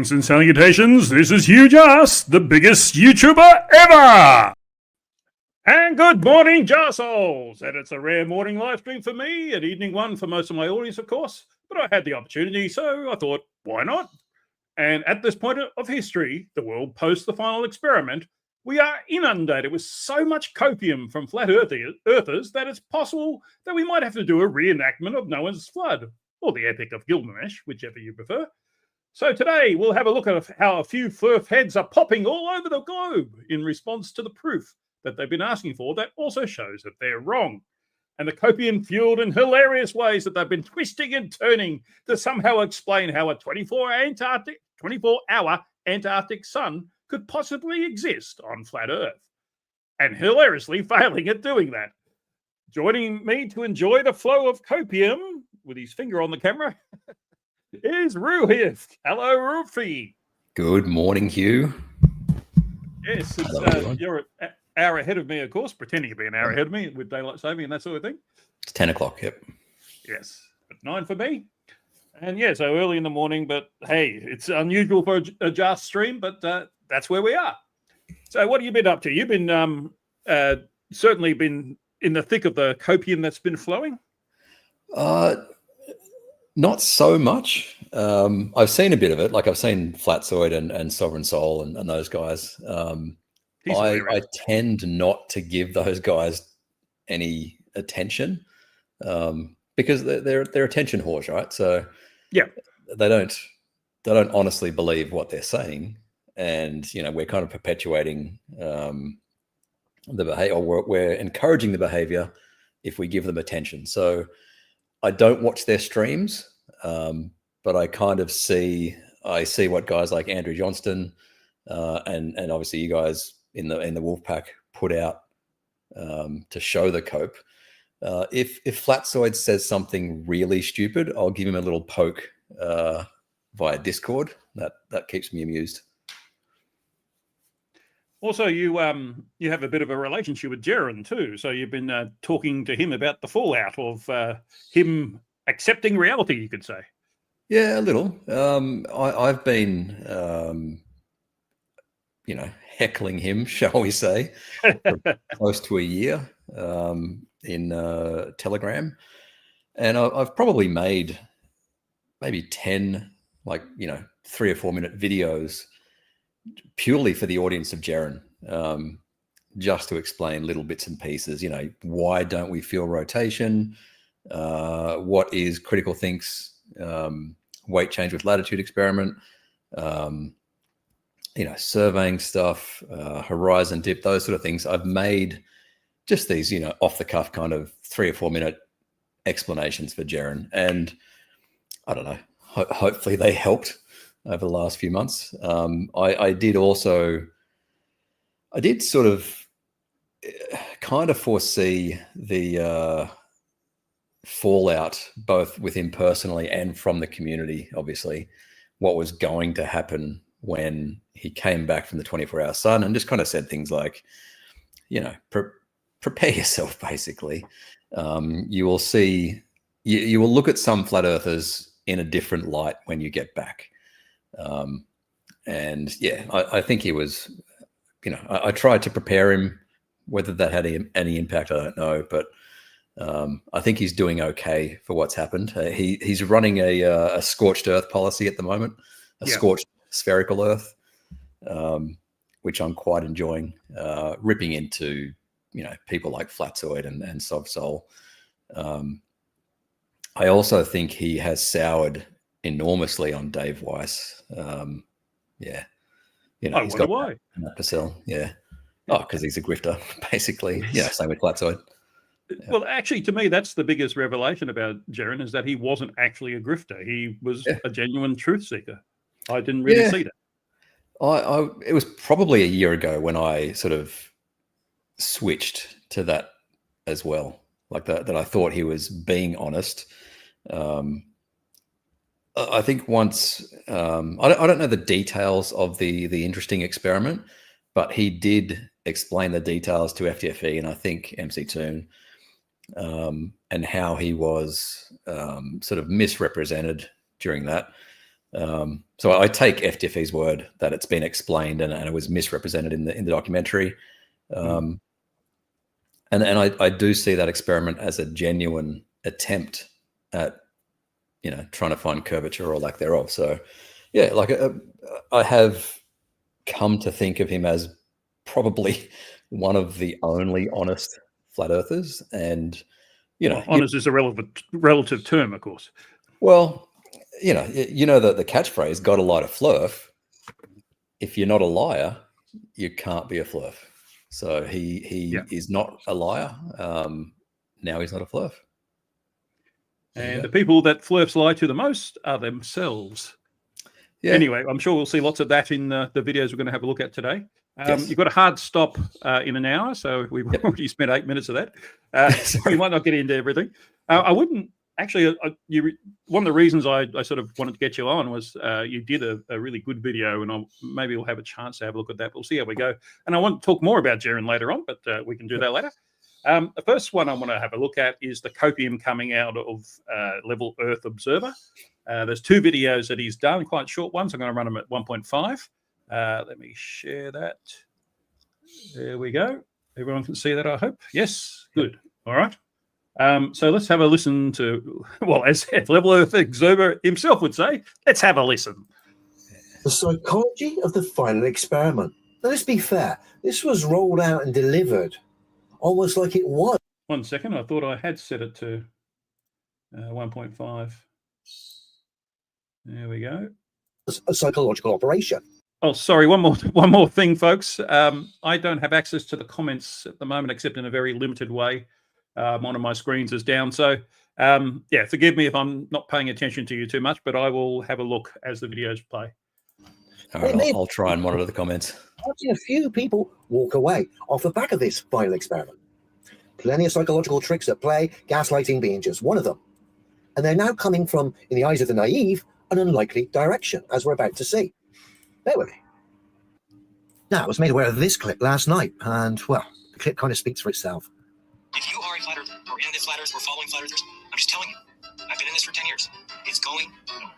Greetings and salutations, this is Huge Ass, the biggest YouTuber ever! And good morning, Jarsouls! And it's a rare morning live stream for me, an evening one for most of my audience, of course, but I had the opportunity, so I thought, why not? And at this point of history, the world post the final experiment, we are inundated with so much copium from flat earthers that it's possible that we might have to do a reenactment of Noah's flood, or the Epic of Gilgamesh, whichever you prefer. So today we'll have a look at how a few flerf heads are popping all over the globe in response to the proof that they've been asking for that also shows that they're wrong. And the copium-fueled and hilarious ways that they've been twisting and turning to somehow explain how a 24-hour Antarctic sun could possibly exist on flat Earth. And hilariously failing at doing that. Joining me to enjoy the flow of copium, with his finger on the camera, is Roohif. Hello, Roofy. Good morning, Hugh. Yes, you're an hour ahead of me, of course, pretending to be an hour ahead of me with daylight saving and that sort of thing. It's 10 o'clock, yep. Yes, but 9 for me. And yeah, so early in the morning, but hey, it's unusual for a Just stream, but that's where we are. So what have you been up to? You've been certainly been in the thick of the copium that's been flowing? Not so much. I've seen a bit of it. Like I've seen Flatzoid and Sovereign Soul and those guys. I tend not to give those guys any attention because they're attention whores, right? So yeah, they don't honestly believe what they're saying, and we're kind of perpetuating the behavior, or we're encouraging the behavior if we give them attention. So I don't watch their streams, but I kind of see what guys like Andrew Johnston and obviously you guys in the Wolfpack put out to show the cope. If Flatzoid says something really stupid, I'll give him a little poke via Discord. That keeps me amused. Also, you have a bit of a relationship with Jaren too, so you've been talking to him about the fallout of him accepting reality, you could say. Yeah, a little. I've been, heckling him, shall we say, for close to a year in Telegram, and I've probably made maybe 10, 3 or 4 minute videos purely for the audience of Jaren, just to explain little bits and pieces. Why don't we feel rotation? What is critical thinks weight change with latitude experiment? Surveying stuff, horizon dip, those sort of things. I've made just these, off the cuff kind of 3 or 4 minute explanations for Jaren, and I don't know. Hopefully they helped over the last few months. I did sort of kind of foresee the fallout, both with him personally and from the community, obviously, what was going to happen when he came back from the 24-hour sun, and just kind of said things like, prepare yourself, basically. You will see, you will look at some flat earthers in a different light when you get back. And yeah, I think he was, I tried to prepare him. Whether that had any impact, I don't know, but I think he's doing okay for what's happened. He's running a scorched earth policy at the moment, scorched spherical earth, which I'm quite enjoying, ripping into, people like Flatzoid and Sov Sol. I also think he has soured enormously on Dave Weiss. He's got why. To sell. Yeah. Oh, because he's a grifter, basically. Same with Flatzoid. Yeah. Well, actually, to me, that's the biggest revelation about Jaren, is that he wasn't actually a grifter. He was a genuine truth seeker. I didn't really see that. It was probably a year ago when I sort of switched to that as well. Like that I thought he was being honest. I think once, I don't know the details of the interesting experiment, but he did explain the details to FTFE and I think MC Toon, and how he was sort of misrepresented during that. So I take FDFE's word that it's been explained and it was misrepresented in the documentary. And I do see that experiment as a genuine attempt at, trying to find curvature or lack thereof. So yeah, like I have come to think of him as probably one of the only honest flat earthers. And, honest is a relative term, of course. Well, the catchphrase, got a light of flerf. If you're not a liar, you can't be a flerf. So he is not a liar. Now he's not a flerf. And the people that flerfs lie to the most are themselves. Yeah. Anyway, I'm sure we'll see lots of that in the videos we're going to have a look at today. Yes. You've got a hard stop in an hour, so we've already spent 8 minutes of that. We might not get into everything. I wouldn't actually. One of the reasons I sort of wanted to get you on was you did a really good video, and maybe we'll have a chance to have a look at that. We'll see how we go. And I want to talk more about Jaren later on, but we can do that later. The first one I want to have a look at is the copium coming out of Level Earth Observer. There's 2 videos that he's done, quite short ones. I'm going to run them at 1.5. Let me share that. There we go. Everyone can see that, I hope. Yes, good. All right. So let's have a listen to, well, as Level Earth Observer himself would say, let's have a listen. The psychology of the final experiment. Now, let's be fair. This was rolled out and delivered almost like it was. 1 second. I thought I had set it to 1.5. There we go. A psychological operation. Oh, sorry. One more thing, folks. I don't have access to the comments at the moment, except in a very limited way. One of my screens is down. So, yeah, forgive me if I'm not paying attention to you too much, but I will have a look as the videos play. All right, I'll try and monitor the comments. I've seen a few people walk away off the back of this final experiment. Plenty of psychological tricks at play, gaslighting being just one of them. And they're now coming from, in the eyes of the naive, an unlikely direction, as we're about to see. Bear with me. Now, I was made aware of this clip last night, and, well, the clip kind of speaks for itself. If you are a flat earther, or in the flat earth, or following flat earthers, I'm just telling you, I've been in this for 10 years. It's going nowhere.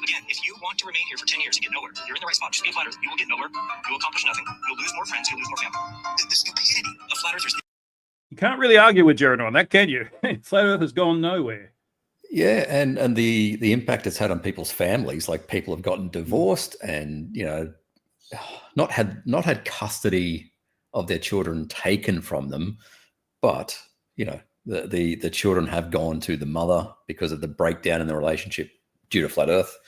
Again, if you want to remain here for 10 years and get nowhere, you're in the right spot. Just be a flat earth. You will get nowhere. You will accomplish nothing. You'll lose more friends. You'll lose more family. The stupidity of flat earthers. You can't really argue with Jaren on that, can you? Flat earth has gone nowhere. Yeah, and the impact it's had on people's families, like people have gotten divorced and, not had custody of their children taken from them, but, the children have gone to the mother because of the breakdown in the relationship due to flat earth.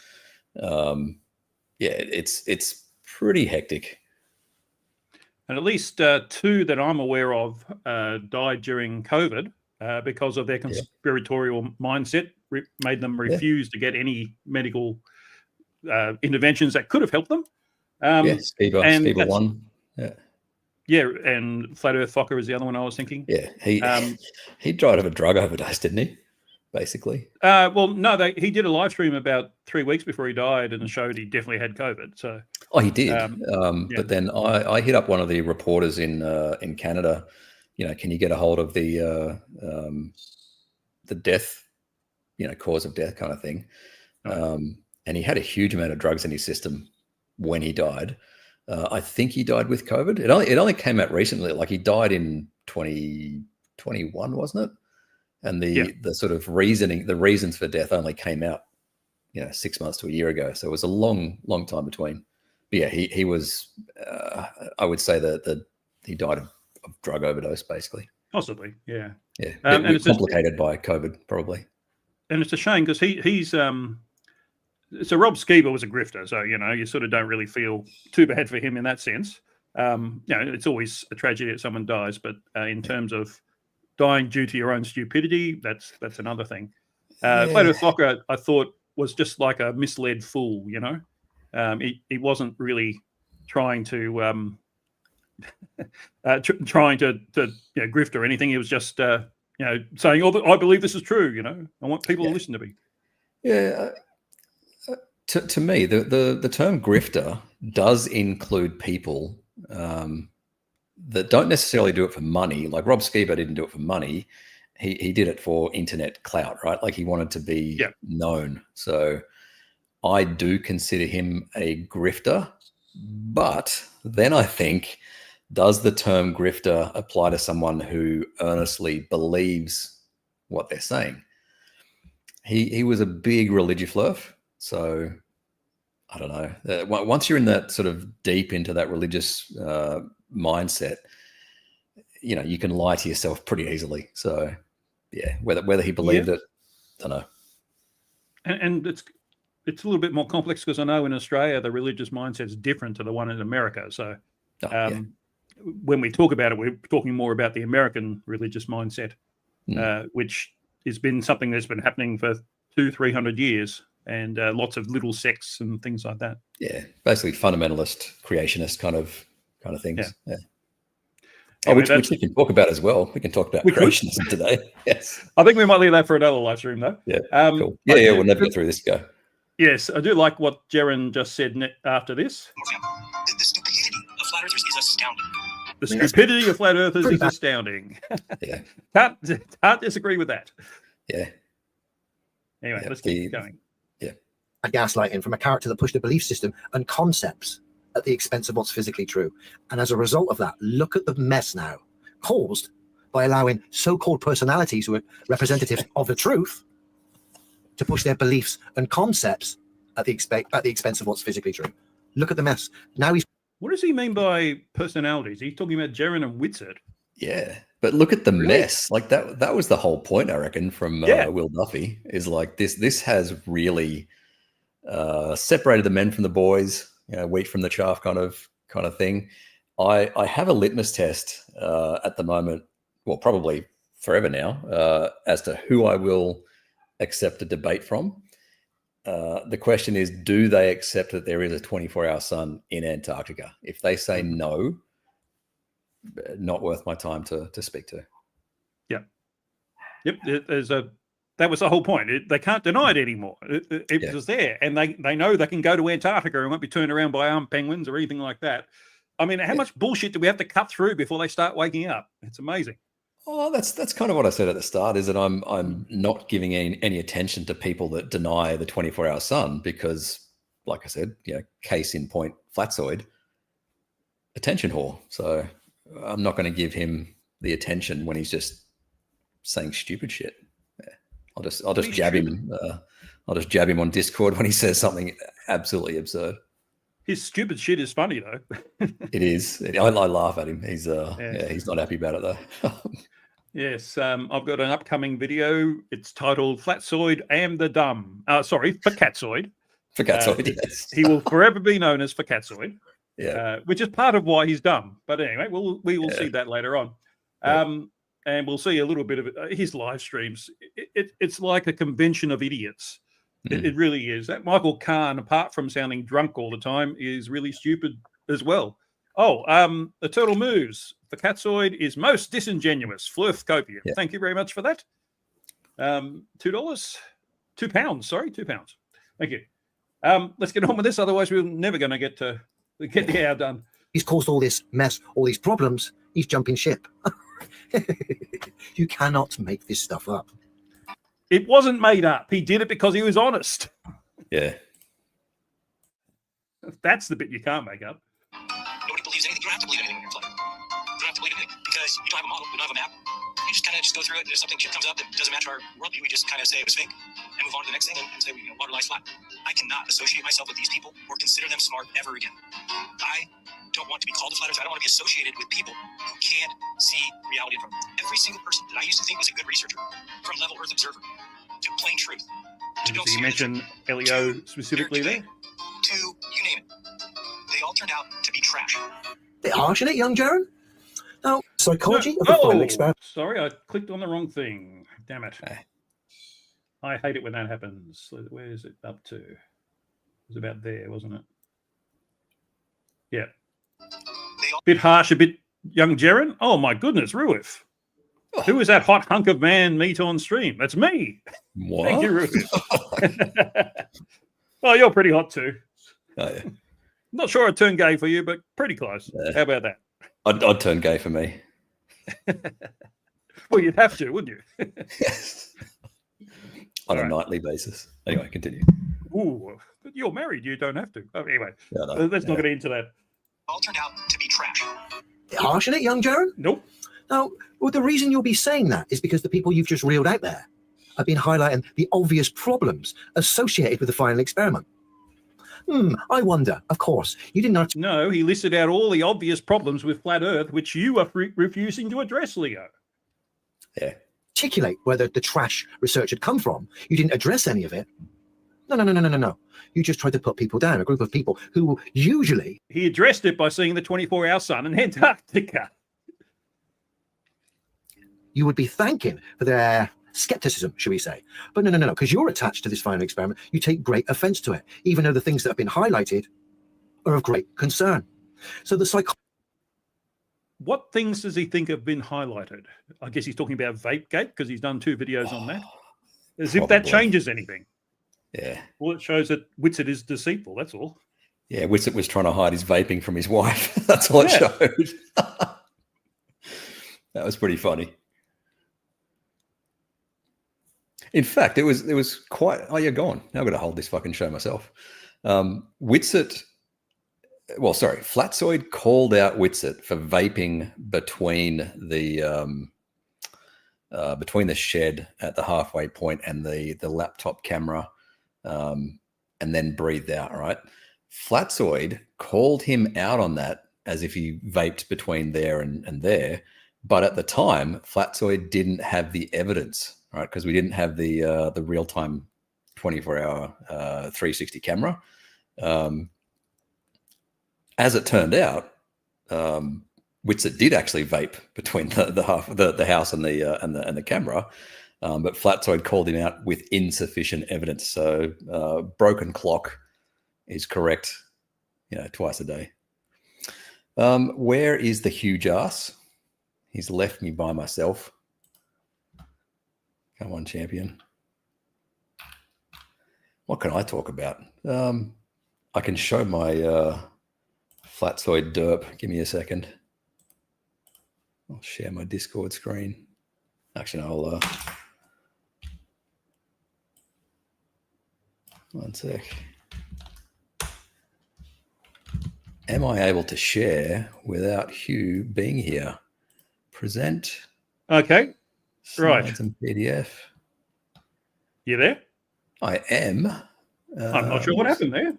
It's pretty hectic. And at least 2 that I'm aware of died during COVID because of their conspiratorial mindset, made them refuse to get any medical interventions that could have helped them. Speaker 1. Yeah. Yeah, and Flat Earth Fokker is the other one I was thinking. Yeah, he died of a drug overdose, didn't he? Basically. Well, no, he did a live stream about 3 weeks before he died and showed he definitely had COVID. So. Oh, he did. But then I hit up one of the reporters in Canada. Can you get a hold of the death, cause of death kind of thing? And he had a huge amount of drugs in his system when he died. I think he died with COVID. It only came out recently. Like he died in 2021, wasn't it? And the sort of reasons for death only came out, 6 months to a year ago. So it was a long time between. But yeah, he was. I would say that he died of drug overdose, basically. Possibly, yeah. Yeah, and it's complicated by COVID, probably. And it's a shame because he's. So Rob Skiba was a grifter, so you sort of don't really feel too bad for him in that sense. It's always a tragedy that someone dies, but in terms of dying due to your own stupidity, that's another thing. Flat Earth Fokker, I thought, was just like a misled fool. He wasn't really trying to grift or anything. He was just saying, "Oh, I believe this is true." I want people to listen to me. Yeah. To me, the term grifter does include people that don't necessarily do it for money. Like Rob Skiba didn't do it for money. He did it for internet clout, right? Like he wanted to be known. So I do consider him a grifter, but then I think, does the term grifter apply to someone who earnestly believes what they're saying? He was a big religious flerf, so I don't know. Once you're in that sort of deep into that religious mindset, you know, you can lie to yourself pretty easily. So yeah, whether he believed it, I don't know. And it's a little bit more complex because I know in Australia the religious mindset is different to the one in America. So when we talk about it, we're talking more about the American religious mindset, which has been something that's been happening for 200-300 years, and lots of little sects and things like that. Yeah, basically fundamentalist, creationist kind of things. Yeah. Anyway, which we can talk about as well. We can talk about creationism today. Yes, I think we might leave that for another live stream, though. Yeah, cool. Yeah, we'll never get through this. Go. Yes, I do like what Jaren just said after this. The stupidity of flat earthers is astounding. The stupidity of flat earthers is astounding. Yeah, can't disagree with that. Yeah. Anyway, let's keep going. Yeah. A gaslighting from a character that pushed a belief system and concepts at the expense of what's physically true. And as a result of that, look at the mess now caused by allowing so-called personalities who are representatives of the truth to push their beliefs and concepts at the expense of what's physically true. Look at the mess. Now What does he mean by personalities? He's talking about Jaren and Whitsett. Yeah, but look at the mess. Like that was the whole point, I reckon, from Will Duffy, is like this has really separated the men from the boys, you know, wheat from the chaff kind of thing. I have a litmus test at the moment, well, probably forever now, as to who I will accept a debate from. The question is, do they accept that there is a 24-hour sun in Antarctica? If they say no, not worth my time to speak to. Yep. That was the whole point. They can't deny it anymore. It was there, and they know they can go to Antarctica and won't be turned around by armed penguins or anything like that. I mean, how much bullshit do we have to cut through before they start waking up? It's amazing. Oh, that's kind of what I said at the start, is that I'm not giving any attention to people that deny the 24-hour sun because, like I said, you know, case in point, Flatzoid, attention whore. So I'm not going to give him the attention when he's just saying stupid shit. Yeah. I'll just jab him. I'll just jab him on Discord when he says something absolutely absurd. His stupid shit is funny though. It is. I laugh at him. He's he's not happy about it though. Yes, I've got an upcoming video. It's titled "Flatzoid and the Dumb." Sorry, for Catzoid. For Catzoid, yes. He will forever be known as for Catzoid. Yeah, which is part of why he's dumb. But anyway, we will see that later on. And we'll see a little bit of his live streams. It's like a convention of idiots. It really is. That Michael Kahn, apart from sounding drunk all the time, is really stupid as well. Oh, the turtle moves. The Catzoid is most disingenuous. Flerf Copium. Yeah. Thank you very much for that. $2? £2. Sorry, £2. Thank you. Let's get on with this. Otherwise, we're never going to get the hour done. He's caused all this mess, all these problems. He's jumping ship. You cannot make this stuff up. It wasn't made up. He did it because he was honest. Yeah. That's the bit you can't make up. Nobody believes anything. You don't have to believe anything when you're flutter. You don't have to believe anything because you don't have a model. You don't have a map. You just kind of go through it. If something comes up that doesn't match our worldview, we just kind of say it was fake and move on to the next thing and say, water lies flat. I cannot associate myself with these people or consider them smart ever again. I don't want to be called a flat earther. I don't want to be associated with people who can't see reality in front of them. Every single person that I used to think was a good researcher, from Level Earth Observer to Plain Truth. So you mentioned Elio specifically there? To you name it. They all turned out to be trash. Bit harsh, isn't it, young Jaren? Now, psychology of the final experiment. Sorry, I clicked on the wrong thing. Damn it. I hate it when that happens. Where is it up to? It was about there, wasn't it? Yeah. Bit harsh, a bit young Jaren. Oh, my goodness, Roohif. Who is that hot hunk of man meat on stream? That's me. What? Thank you, Roohif. Oh, you're pretty hot too. Oh, yeah. Not sure I'd turn gay for you, but pretty close. Yeah. How about that? I'd turn gay for me. Well, you'd have to, wouldn't you? Yes. On a nightly basis. Anyway, continue. Ooh, but you're married. You don't have to. Oh, anyway, Yeah, no, let's not get into that. All turned out to be trash. Harsh in it, young Jaron? Nope. No, well, the reason you'll be saying that is because the people you've just reeled out there have been highlighting the obvious problems associated with the final experiment. I wonder, of course, you didn't No, he listed out all the obvious problems with flat Earth, which you are refusing to address, Leo. Yeah. articulate where the trash research had come from. You didn't address any of it. No. You just tried to put people down, a group of people who usually... He addressed it by seeing the 24-hour sun in Antarctica. You would be thanking for their skepticism, should we say. But no, because you're attached to this final experiment. You take great offense to it, even though the things that have been highlighted are of great concern. So the What things does he think have been highlighted? I guess he's talking about Vapegate because he's done 2 videos on that. As if that changes anything. Yeah. Well, it shows that Whitsett is deceitful, that's all. Yeah, Whitsett was trying to hide his vaping from his wife. That's all it showed. That was pretty funny. In fact, it was quite... Oh, yeah, go on. Now I've got to hold this fucking show myself. Whitsett... Well, sorry, Flatzoid called out Whitsett for vaping between the shed at the halfway point and the laptop camera, and then breathed out, right? Flatzoid called him out on that as if he vaped between there and there. But at the time, Flatzoid didn't have the evidence, right? Because we didn't have the real-time 24-hour 360 camera. As it turned out, Whitsett did actually vape between the house and the camera, but Flatzoid called him out with insufficient evidence. So broken clock is correct, twice a day. Where is the huge ass? He's left me by myself. Come on, champion. What can I talk about? I can show my Flatzoid derp. Give me a second. I'll share my Discord screen. Actually, I'll one sec. Am I able to share without Hugh being here? Present. Okay. Right. Slides and PDF. You there? I am. I'm not sure what happened there.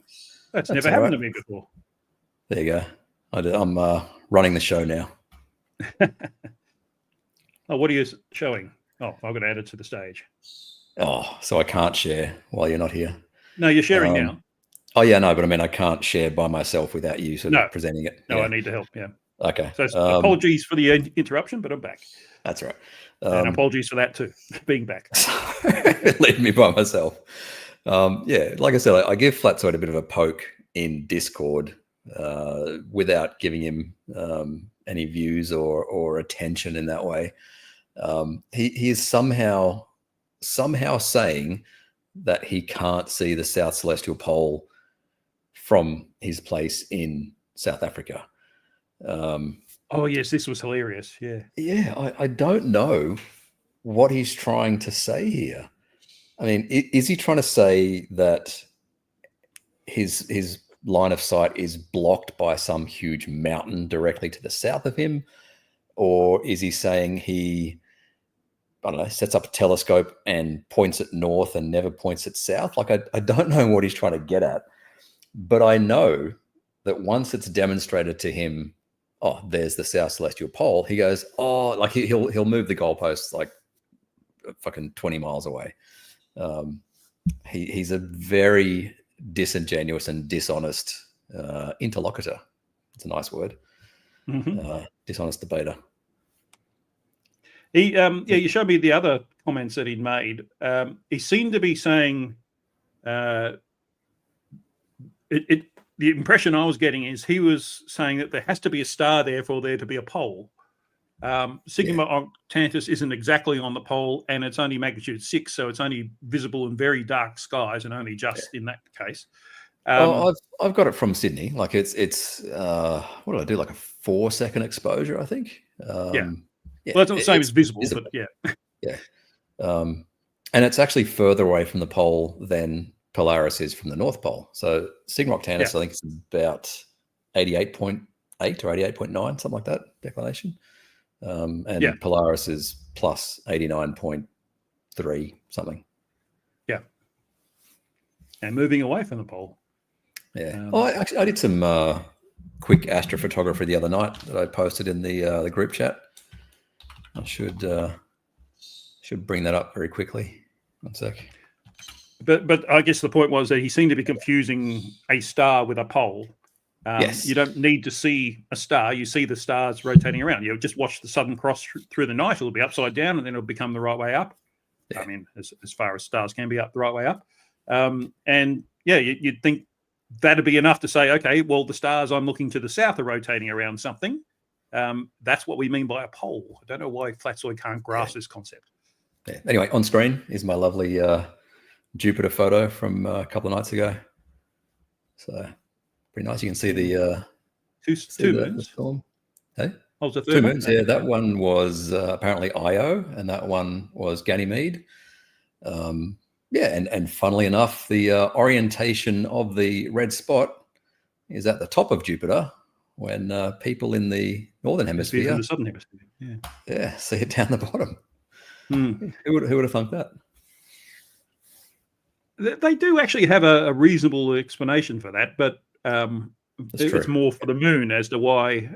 That's never happened to me before. There you go. I'm running the show now. Oh, what are you showing? Oh, I've got to add it to the stage. Oh, so I can't share while you're not here. No, you're sharing now. Oh, yeah, no, but I mean, I can't share by myself without you sort of presenting it. No, yeah. I need to help, yeah. Okay. So apologies for the interruption, but I'm back. That's right. And apologies for that too, being back. Leave me by myself. Yeah, like I said, I give Flatzoid a bit of a poke in Discord without giving him any views or attention in that way. He is somehow saying that he can't see the South Celestial Pole from his place in South Africa. Oh, yes, this was hilarious. Yeah. Yeah, I don't know what he's trying to say here. I mean, is he trying to say that his line of sight is blocked by some huge mountain directly to the south of him? Or is he saying he, I don't know, sets up a telescope and points it north and never points it south? Like, I don't know what he's trying to get at. But I know that once it's demonstrated to him, oh, there's the South Celestial Pole, he goes, oh, like he'll move the goalposts like fucking 20 miles away. He's a very disingenuous and dishonest interlocutor. It's a nice word. Mm-hmm. Dishonest debater. He, you showed me the other comments that he'd made. He seemed to be saying, the impression I was getting is he was saying that there has to be a star there for there to be a pole. Sigma Octantis isn't exactly on the pole, and it's only magnitude 6, so it's only visible in very dark skies, and only just in that case. Well, I've got it from Sydney. Like it's what did I do? Like a 4-second exposure, I think. Yeah. Well, it's not the same as visible, but yeah. Yeah. And it's actually further away from the pole than Polaris is from the North Pole. So Sigma Octantis, I think it's about 88.8 or 88.9, something like that, declination. And Polaris is plus 89.3 something. Yeah. And moving away from the pole. Yeah. I did some quick astrophotography the other night that I posted in the group chat. I should bring that up very quickly. One sec. But I guess the point was that he seemed to be confusing a star with a pole. Yes. You don't need to see a star. You see the stars rotating around. You just watch the Southern Cross through the night. It'll be upside down, and then it'll become the right way up. Yeah. I mean, as far as stars can be up the right way up. And you'd think that'd be enough to say, okay, well, the stars I'm looking to the south are rotating around something. That's what we mean by a pole. I don't know why Flatsoy can't grasp this concept. Yeah. Anyway, on screen is my lovely Jupiter photo from a couple of nights ago. So pretty nice. You can see the two moons. Hey? Oh, the two moons. Yeah, that one was apparently Io, and that one was Ganymede. And funnily enough, the orientation of the red spot is at the top of Jupiter when people in the northern hemisphere, the southern hemisphere, see it down the bottom. Hmm. Who would have thunk that? They do actually have a reasonable explanation for that, but it's more for the moon as to why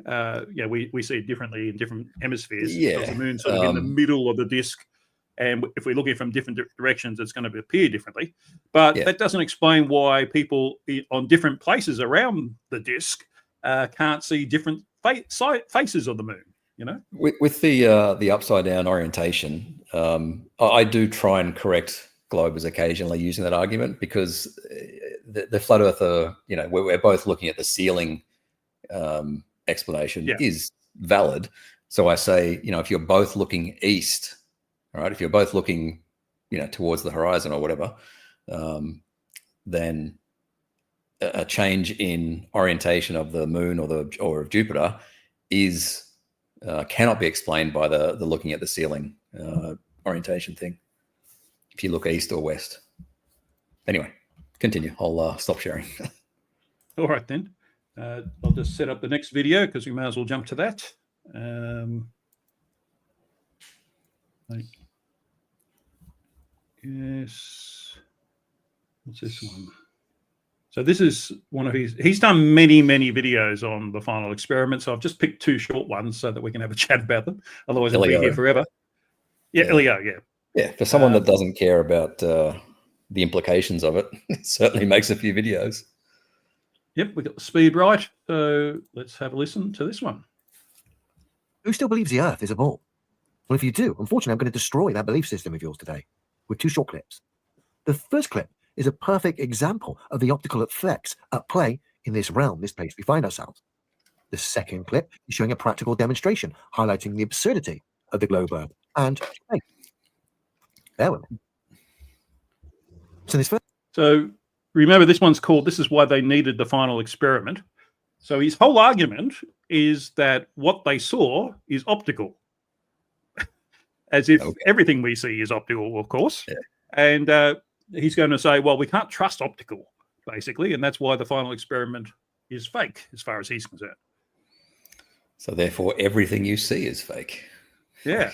we see it differently in different hemispheres. Yeah, because the moon's sort of in the middle of the disk, and if we're looking from different directions, it's going to appear differently. But that doesn't explain why people on different places around the disk can't see different faces of the moon. You know, with the upside down orientation, I do try and correct globers occasionally using that argument, because the flat earther, we're both looking at the ceiling explanation is valid. So I say, if you're both looking east, all right, if you're both looking, towards the horizon or whatever, then a change in orientation of the moon or of Jupiter is cannot be explained by the looking at the ceiling orientation thing, if you look east or west. Anyway, continue. I'll stop sharing. All right, then. I'll just set up the next video because we may as well jump to that. Yes. What's this one? So this is one of he's done many, many videos on the final experiment. So I've just picked two short ones so that we can have a chat about them. Otherwise, we'll be here forever. Yeah, Elio, yeah. Yeah, for someone that doesn't care about the implications of it, it certainly makes a few videos. Yep, we got the speed right. So let's have a listen to this one. Who still believes the Earth is a ball? Well, if you do, unfortunately, I'm going to destroy that belief system of yours today with two short clips. The first clip is a perfect example of the optical effects at play in this realm, this place we find ourselves. The second clip is showing a practical demonstration, highlighting the absurdity of the globe Earth. And hey, there we go. So remember, this one's called "This is Why They Needed the Final Experiment." So his whole argument is that what they saw is optical, as if everything we see is optical, of course. Yeah. And he's going to say, well, we can't trust optical, basically, and that's why the final experiment is fake, as far as he's concerned. So therefore, everything you see is fake. Yeah,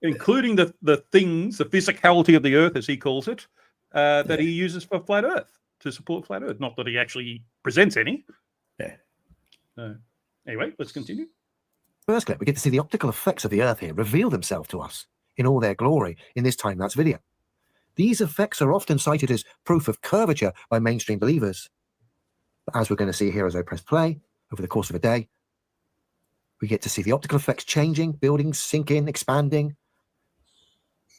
including the things, the physicality of the Earth, as he calls it, that he uses for flat Earth, to support flat Earth. Not that he actually presents any. Yeah. Anyway, let's continue. First clip, we get to see the optical effects of the Earth here reveal themselves to us in all their glory in this time-lapse video. These effects are often cited as proof of curvature by mainstream believers. But as we're going to see here as I press play, over the course of a day, we get to see the optical effects changing, buildings sinking, expanding.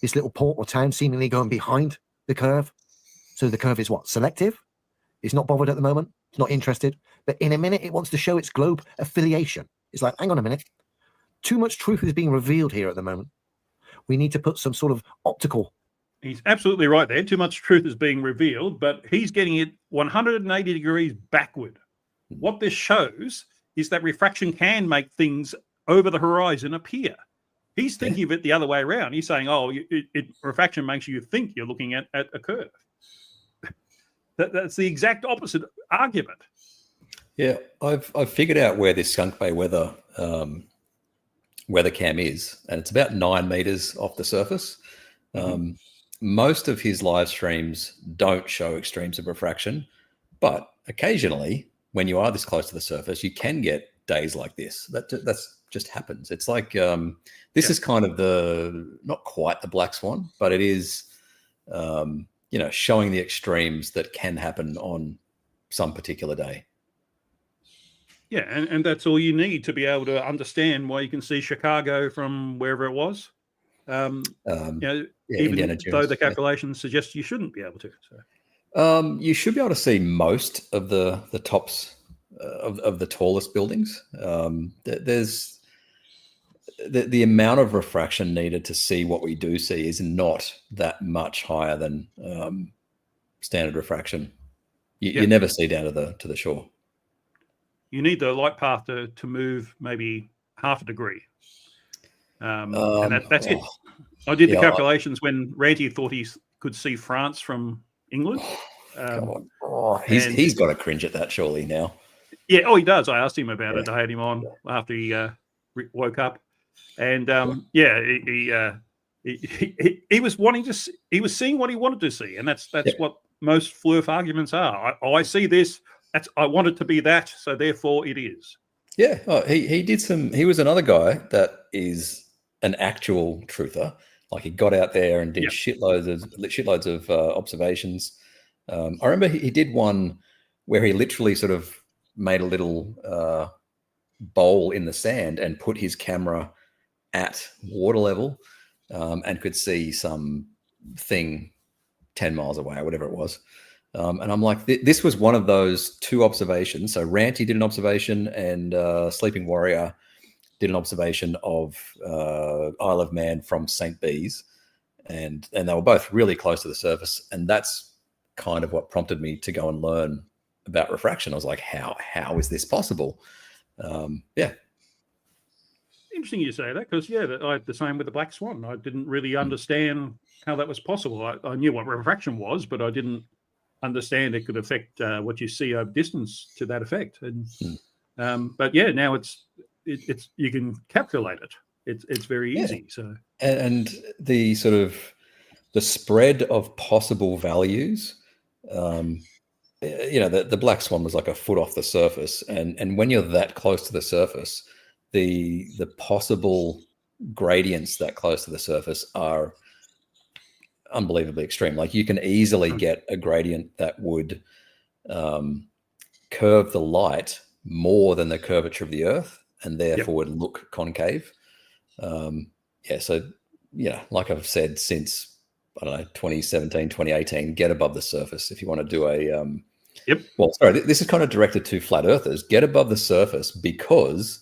This little port or town seemingly going behind the curve. So the curve is what? Selective? It's not bothered at the moment. It's not interested. But in a minute, it wants to show its globe affiliation. It's like, hang on a minute. Too much truth is being revealed here at the moment. We need to put some sort of optical. He's absolutely right there. Too much truth is being revealed, but he's getting it 180 degrees backward. What this shows is that refraction can make things over the horizon appear. He's thinking of it the other way around. He's saying, refraction makes you think you're looking at a curve. That's the exact opposite argument. Yeah, I've figured out where this Skunk Bay weather cam is, and it's about 9 meters off the surface. Most of his live streams don't show extremes of refraction, but occasionally, when you are this close to the surface, you can get days like this. That's just happens. It's like this is kind of not quite the black swan, but it is showing the extremes that can happen on some particular day. Yeah, and that's all you need to be able to understand why you can see Chicago from wherever it was. Even though the calculations suggest you shouldn't be able to. So. You should be able to see most of the tops of the tallest buildings. There's the amount of refraction needed to see what we do see is not that much higher than standard refraction. You never see down to the shore. You need the light path to move maybe half a degree. And that's it. I did the calculations when Ranty thought he could see France from England. He's got to cringe at that surely now. Yeah, he does. I asked him about it. I had him on after he woke up. And he was wanting to. He was seeing what he wanted to see, and that's what most flerf arguments are. I see this. I want it to be that, so therefore it is. Yeah, he did some. He was another guy that is an actual truther. Like he got out there and did shitloads of observations. I remember he did one where he literally sort of made a little bowl in the sand and put his camera at water level and could see some thing 10 miles away or whatever it was. And I'm like, this was one of those 2 observations. So Ranty did an observation and Sleeping Warrior did an observation of Isle of Man from St. Bees. And they were both really close to the surface. And that's kind of what prompted me to go and learn about refraction. I was like, how is this possible? Interesting you say that, because I had the same with the black swan. I didn't really understand how that was possible. I knew what refraction was, but I didn't understand it could affect what you see over distance to that effect. And but now it's you can calculate it. It's very easy. So and the sort of the spread of possible values. The black swan was like a foot off the surface, and when you're that close to the surface, the possible gradients that close to the surface are unbelievably extreme. Like you can easily get a gradient that would curve the light more than the curvature of the Earth, and therefore would look concave. Like I've said since, I don't know, 2017, 2018, get above the surface if you want to do a well, sorry, this is kind of directed to flat earthers. Get above the surface, because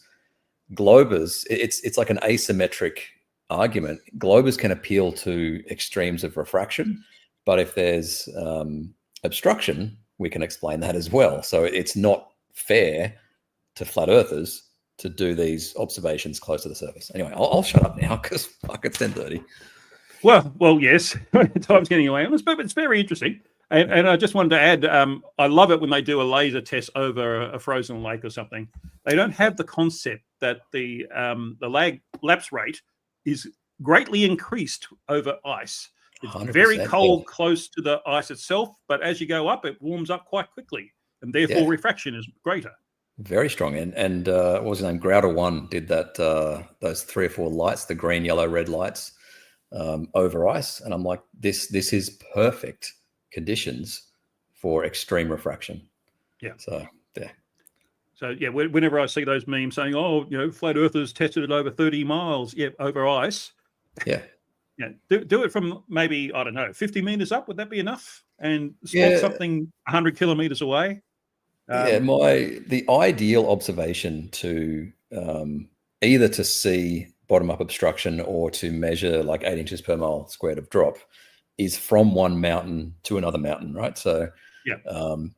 globers, it's like an asymmetric argument. Globers can appeal to extremes of refraction, but if there's obstruction, we can explain that as well. So it's not fair to flat earthers to do these observations close to the surface. Anyway, I'll shut up now because fuck, it's 10:30. Well, yes, time's getting away on us, but it's very interesting. And I just wanted to add, I love it when they do a laser test over a frozen lake or something. They don't have the concept that the lapse rate is greatly increased over ice. It's very cold close to the ice itself, but as you go up, it warms up quite quickly, and therefore refraction is greater. Very strong. And what was his name? Grouter One did that. Those 3 or 4 lights, the green, yellow, red lights over ice, and I'm like, this is perfect conditions for extreme refraction. So whenever I see those memes saying, flat earthers tested it over 30 miles over ice, do it from maybe, I don't know, 50 meters up. Would that be enough? And spot something 100 kilometers away. The ideal observation to either to see bottom up obstruction or to measure like 8 inches per mile squared of drop is from one mountain to another mountain, right? So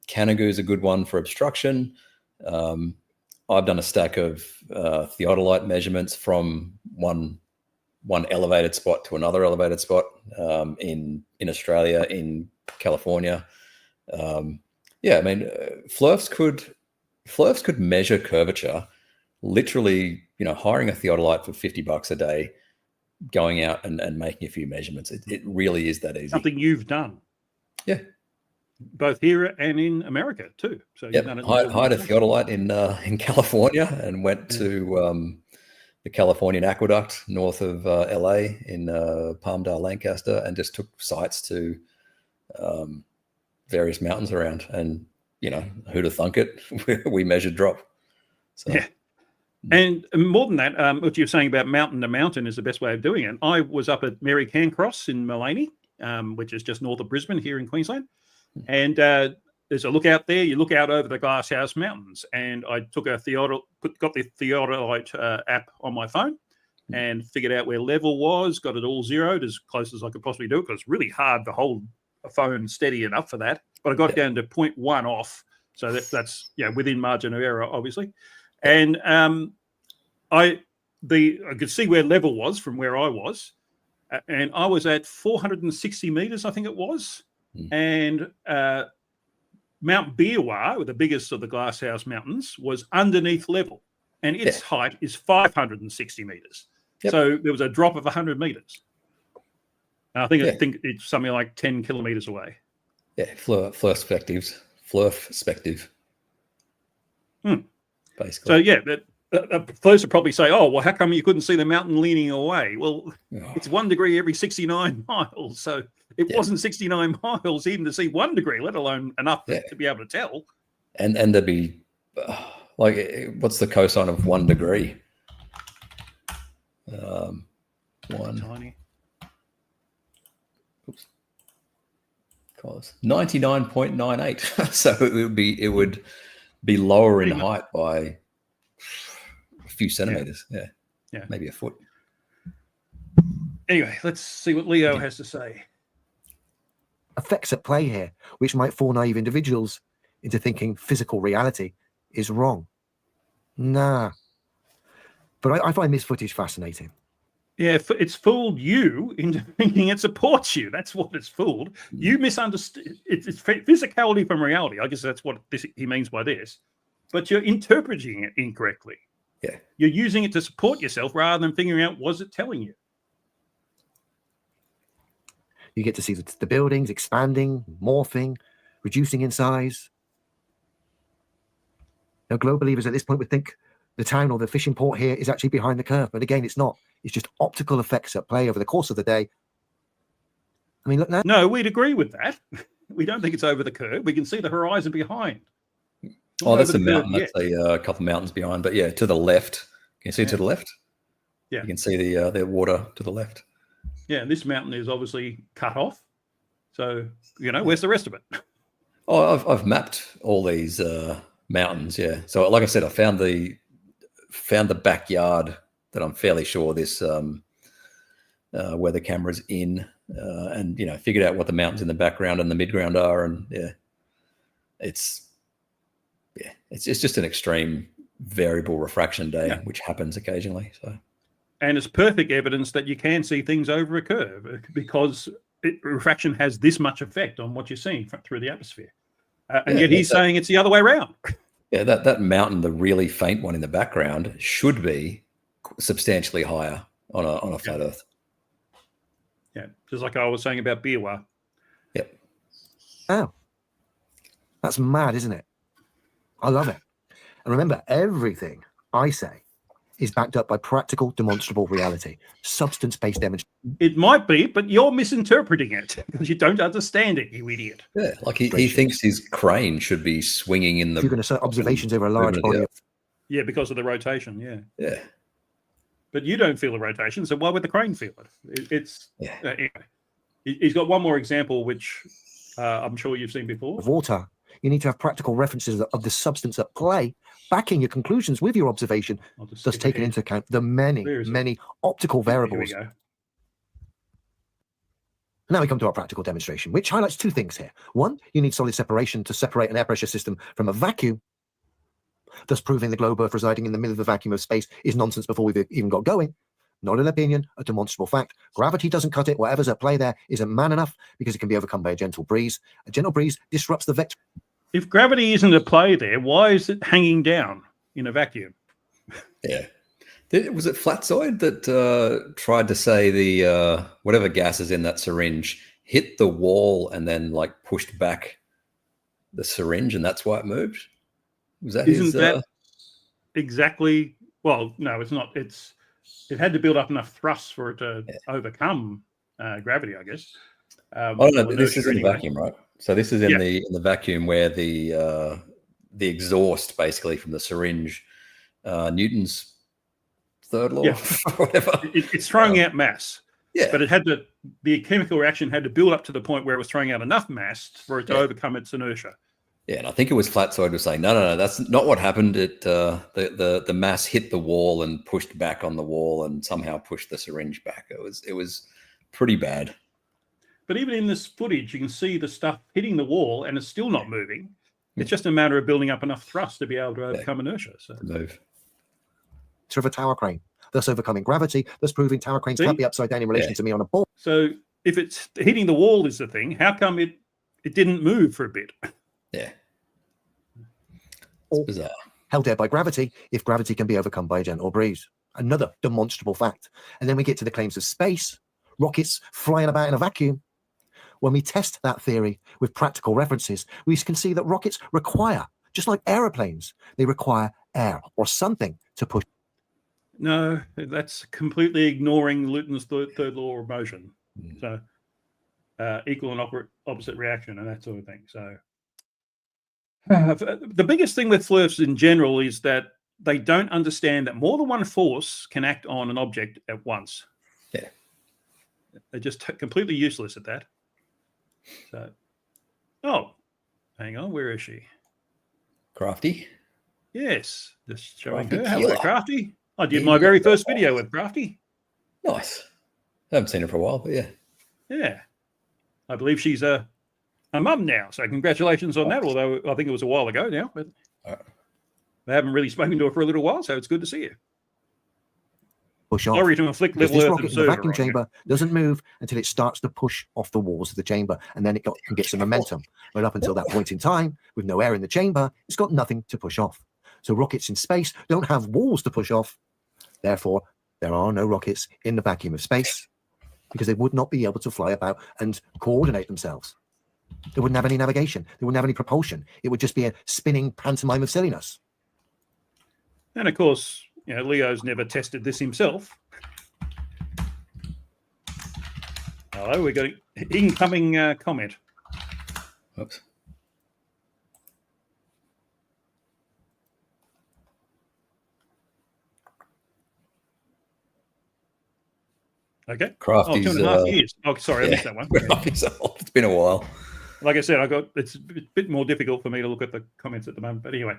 Canigou is a good one for obstruction. I've done a stack of theodolite measurements from one elevated spot to another elevated spot in Australia, in California. Yeah, I mean, flerfs could measure curvature, literally, hiring a theodolite for $50 a day, going out and making a few measurements. It really is that easy. Something you've done. Yeah. Both here and in America too. So you've done it. Hired a theodolite in California and went to the Californian Aqueduct north of LA in Palmdale, Lancaster, and just took sites to various mountains around. And who'd have thunk it? We measured drop. So. Yeah. And more than that, what you're saying about mountain to mountain is the best way of doing it. I was up at Mary Cairncross in Mullaney, which is just north of Brisbane here in Queensland. And there's a lookout there. You look out over the Glasshouse Mountains. And I took got the theodolite app on my phone and figured out where level was, got it all zeroed as close as I could possibly do it, because it's really hard to hold a phone steady enough for that. But I got down to 0.1 off. So that's within margin of error, obviously. And I could see where level was from where I was, and I was at 460 meters, I think it was. And Mount Biawar, the biggest of the Glasshouse Mountains, was underneath level, and its height is 560 meters. Yep. So there was a drop of 100 meters. And I think it's something like 10 kilometers away. Yeah, flerfs perspective. Basically. So those would probably say, "Oh, well, how come you couldn't see the mountain leaning away?" Well, it's 1 degree every 69 miles, so it wasn't 69 miles even to see 1 degree, let alone enough to be able to tell. And there'd be what's the cosine of 1 degree? Tiny. Oops. 99.98. So it would be lower in height by a few centimeters. Yeah. Maybe a foot. Anyway, let's see what Leo has to say. Effects at play here, which might fool naive individuals into thinking physical reality is wrong. Nah. But I find this footage fascinating. Yeah, it's fooled you into thinking it supports you. That's what it's fooled. You misunderstood. It's physicality from reality. I guess that's what he means by this. But you're interpreting it incorrectly. Yeah. You're using it to support yourself rather than figuring out was it telling you. You get to see the buildings expanding, morphing, reducing in size. Now, globe believers at this point would think the town or the fishing port here is actually behind the curve. But again, it's not. It's just optical effects at play over the course of the day. I mean, look now. No, we'd agree with that. We don't think it's over the curve. We can see the horizon behind. Oh, that's a mountain. That's a couple of mountains behind. But to the left. Can you see to the left? Yeah. You can see the water to the left. Yeah, and this mountain is obviously cut off. So, where's the rest of it? Oh, I've mapped all these mountains. Yeah. So, like I said, I found the backyard that I'm fairly sure this where the camera's in, and figured out what the mountains in the background and the midground are, and it's just an extreme variable refraction day, which happens occasionally. So, and it's perfect evidence that you can see things over a curve because refraction has this much effect on what you're seeing through the atmosphere, and yet he's saying it's the other way around. Yeah, that mountain, the really faint one in the background, should be substantially higher on a flat Earth. Yeah, just like I was saying about Biawar. Yep. Oh, that's mad, isn't it? I love it. And remember, everything I say is backed up by practical, demonstrable reality, substance-based demonstration. It might be, but you're misinterpreting it because you don't understand it, you idiot. Yeah, like he thinks his crane should be swinging in the... You're going to set observations over a large body. Yeah, because of the rotation, Yeah. But you don't feel the rotation, so why would the crane feel it? Anyway. He's got one more example, which I'm sure you've seen before. Of water, you need to have practical references of the substance at play, backing your conclusions with your observation, thus taking into account the many optical variables. Here we go. Now we come to our practical demonstration, which highlights two things here. One, you need solid separation to separate an air pressure system from a vacuum, thus proving the globe Earth residing in the middle of the vacuum of space is nonsense before we've even got going. Not an opinion, a demonstrable fact. Gravity doesn't cut it. Whatever's at play there isn't man enough because it can be overcome by a gentle breeze. A gentle breeze disrupts the vector. If gravity isn't at play there, why is it hanging down in a vacuum? Yeah. Was it Flatzoid that tried to say the whatever gas is in that syringe hit the wall and then like pushed back the syringe, and that's why it moved? Was that Isn't that exactly? Well, no, it's not. It had to build up enough thrust for it to overcome gravity, I guess. Oh no, this is in the vacuum, right? So this is in the vacuum where the exhaust basically from the syringe, Newton's third law, whatever. It's throwing out mass. Yeah, but the chemical reaction had to build up to the point where it was throwing out enough mass for it to overcome its inertia. Yeah, and I think it was Flatzoid was saying, no, that's not what happened. It the mass hit the wall and pushed back on the wall and somehow pushed the syringe back. It was pretty bad. But even in this footage, you can see the stuff hitting the wall and it's still not moving. It's just a matter of building up enough thrust to be able to overcome inertia. So move. Of a tower crane, thus overcoming gravity, thus proving tower cranes can't be upside down in relation to me on a ball. So if it's hitting the wall is the thing, how come it didn't move for a bit? Yeah. It's bizarre. Held there by gravity, if gravity can be overcome by a gentle breeze. Another demonstrable fact. And then we get to the claims of space, rockets flying about in a vacuum. When we test that theory with practical references, we can see that rockets require, just like aeroplanes, they require air or something to push. No, that's completely ignoring Newton's third law of motion. So equal and opposite reaction and that sort of thing. So the biggest thing with flerfs in general is that they don't understand that more than one force can act on an object at once. Yeah. They're just completely useless at that. So, hang on, where is she? Crafty? Yes, just showing Crafty her. Hello, killer. Crafty. I did my very first video with Crafty. Nice. I haven't seen her for a while, but yeah. Yeah. I believe she's a mum now, so congratulations on that, although I think it was a while ago now. But I haven't really spoken to her for a little while, so it's good to see you. Push off. Sorry to inflict Because little this Earth rocket in the observer vacuum on you. chamber doesn't move until it starts to push off the walls of the chamber, and then it can get some momentum. But up until that point in time, with no air in the chamber, it's got nothing to push off. So rockets in space don't have walls to push off. Therefore, there are no rockets in the vacuum of space because they would not be able to fly about and coordinate themselves. They wouldn't have any navigation. They wouldn't have any propulsion. It would just be a spinning pantomime of silliness. And of course, Leo's never tested this himself. Hello, we got an incoming comment. Oops. Okay. Crafty's, 2.5 years. Oh, sorry, I missed that one. It's been a while. Like I said, it's a bit more difficult for me to look at the comments at the moment. But anyway,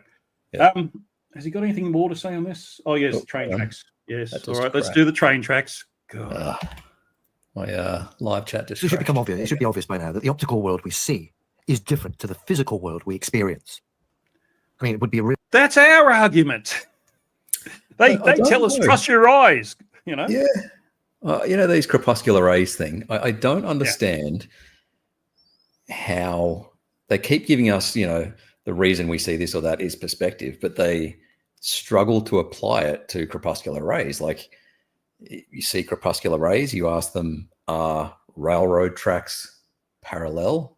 has he got anything more to say on this? Oh, yes, train tracks. Yes. All right, let's do the train tracks. God. My live chat just. It should become obvious. It should be obvious by now that the optical world we see is different to the physical world we experience. I mean, it would be a real. That's our argument. They tell us trust your eyes. Yeah. These crepuscular rays thing. I don't understand how they keep giving us, the reason we see this or that is perspective, but they struggle to apply it to crepuscular rays. Like you see crepuscular rays, you ask them, are railroad tracks parallel?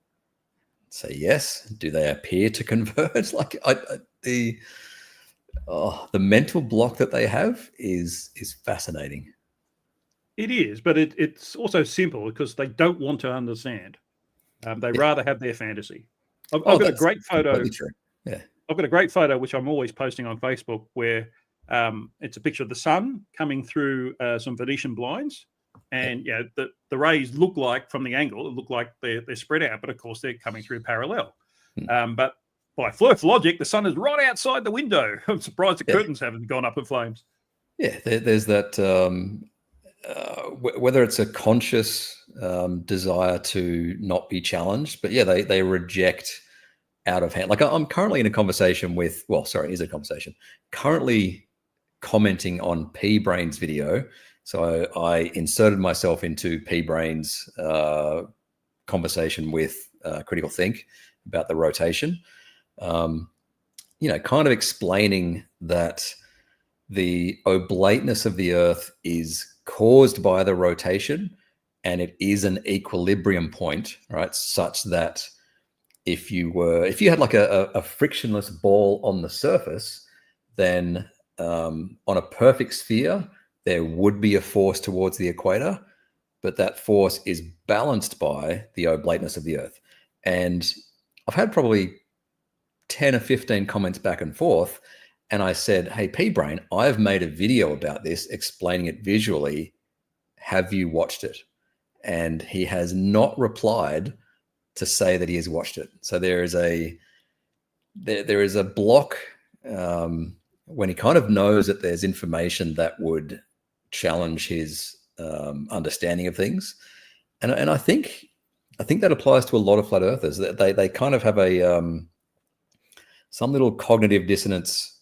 Say yes. Do they appear to converge? Like the mental block that they have is fascinating. It is, but it's also simple because they don't want to understand. They rather have their fantasy. I've got a great photo. Yeah, I've got a great photo which I'm always posting on Facebook where it's a picture of the sun coming through some Venetian blinds, and the rays look like from the angle, it look like they're spread out, but of course they're coming through parallel. But by flerf logic, the sun is right outside the window. I'm surprised the curtains haven't gone up in flames. Yeah, there's that. Whether it's a conscious desire to not be challenged, but they reject out of hand. Like I'm currently in a conversation currently commenting on P Brain's video So I inserted myself into P-Brain's conversation with Critical Think about the rotation, kind of explaining that the oblateness of the Earth is caused by the rotation, and it is an equilibrium point, right? Such that if you had like a frictionless ball on the surface, then on a perfect sphere, there would be a force towards the equator, but that force is balanced by the oblateness of the Earth. And I've had probably 10 or 15 comments back and forth, and I said, hey, P-Brain, I've made a video about this, explaining it visually. Have you watched it? And he has not replied to say that he has watched it. So there is a block when he kind of knows that there's information that would challenge his understanding of things. And I think that applies to a lot of flat earthers. That they kind of have some little cognitive dissonance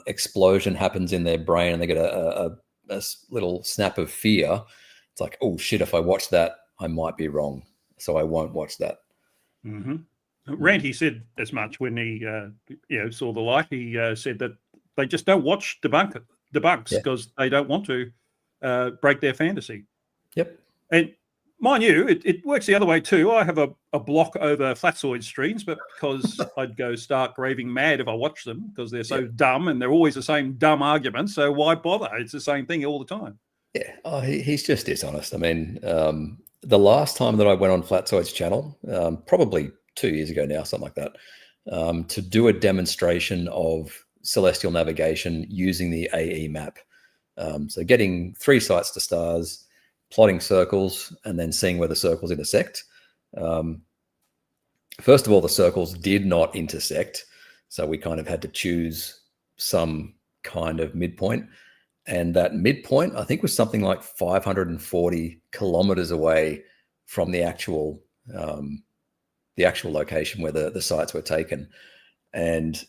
explosion happens in their brain, and they get a little snap of fear. It's like, oh shit, if I watch that, I might be wrong, so I won't watch that. Mm-hmm. Randy said as much when he saw the light. He said that they just don't watch debunks because they don't want to break their fantasy. Yep. And mind you, it works the other way too. I have a block over flatsoid streams, but because I'd go stark raving mad if I watch them because they're so dumb, and they're always the same dumb arguments. So why bother? It's the same thing all the time. Yeah. Oh, he's just dishonest. I mean, the last time that I went on Flatsoid's channel, probably 2 years ago now, something like that, to do a demonstration of celestial navigation using the AE map. So getting 3 sites to stars, plotting circles, and then seeing where the circles intersect. First of all, the circles did not intersect, so we kind of had to choose some kind of midpoint. And that midpoint, I think, was something like 540 kilometers away from the actual location where the sites were taken. And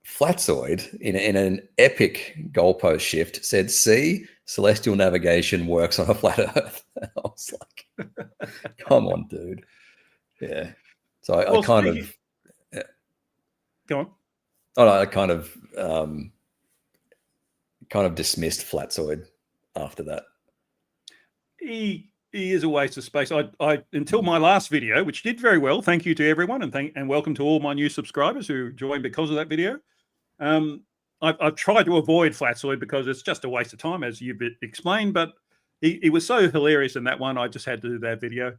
Flatsoid, in an epic goalpost shift, said, see, celestial navigation works on a flat Earth. I was like, come on, dude. Yeah. So I kind of... Yeah. Go on. Oh, no, I kind of dismissed Flatsoid after that. He is a waste of space. I until my last video, which did very well. Thank you to everyone, and welcome to all my new subscribers who joined because of that video. I've tried to avoid Flatsoid because it's just a waste of time, as you've explained. But he was so hilarious in that one, I just had to do that video.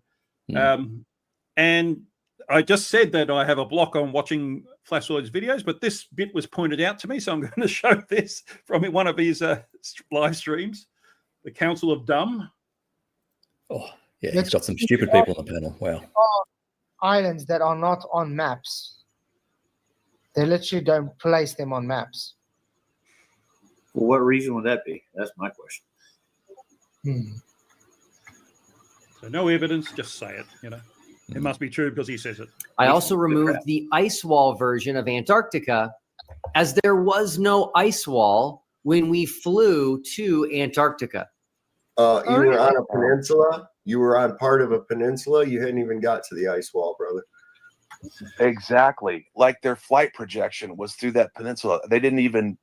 And I just said that I have a block on watching Flatsoid's videos, but this bit was pointed out to me, so I'm going to show this from one of his live streams. The Council of Dumb. Oh, yeah, he's got some stupid people on the panel. Wow. Islands that are not on maps. They literally don't place them on maps. For what reason would that be? That's my question. So no evidence, just say it, It must be true because he says it. I also removed the ice wall version of Antarctica, as there was no ice wall when we flew to Antarctica. You were on a peninsula. You were on part of a peninsula. You hadn't even got to the ice wall, brother. Exactly. Like their flight projection was through that peninsula. They didn't even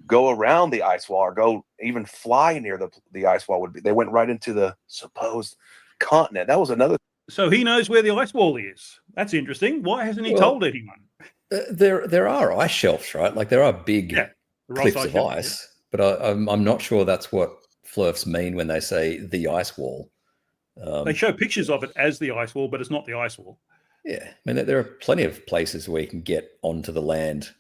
go around the ice wall or go even fly near the ice wall. They went right into the supposed continent. That was another. So he knows where the ice wall is. That's interesting. Why hasn't he told anyone? There are ice shelves, right? Like there are big cliffs of ice, but I'm not sure that's what flerfs mean when they say the ice wall. They show pictures of it as the ice wall, but it's not the ice wall. Yeah, I mean, there are plenty of places where you can get onto the land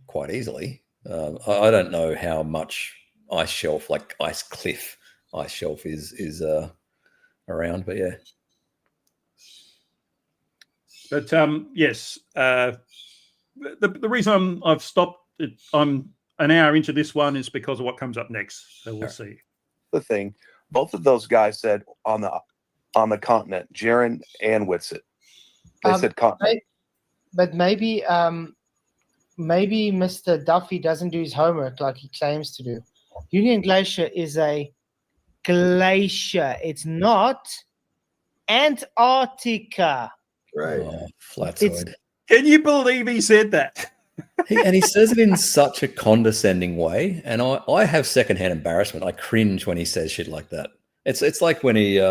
quite easily. I don't know how much ice shelf, like ice cliff ice shelf is around, but yeah. But yes, the reason I've stopped, I'm an hour into this one is because of what comes up next. So we'll see. The thing, both of those guys said on the continent, Jaron and Whitsitt. They said continent. But maybe Mr. Duffy doesn't do his homework like he claims to do. Union Glacier is a glacier. It's not Antarctica. Right. Oh, flatsoid. Can you believe he said that? And he says it in such a condescending way, and I have secondhand embarrassment. I cringe when he says shit like that. It's like when he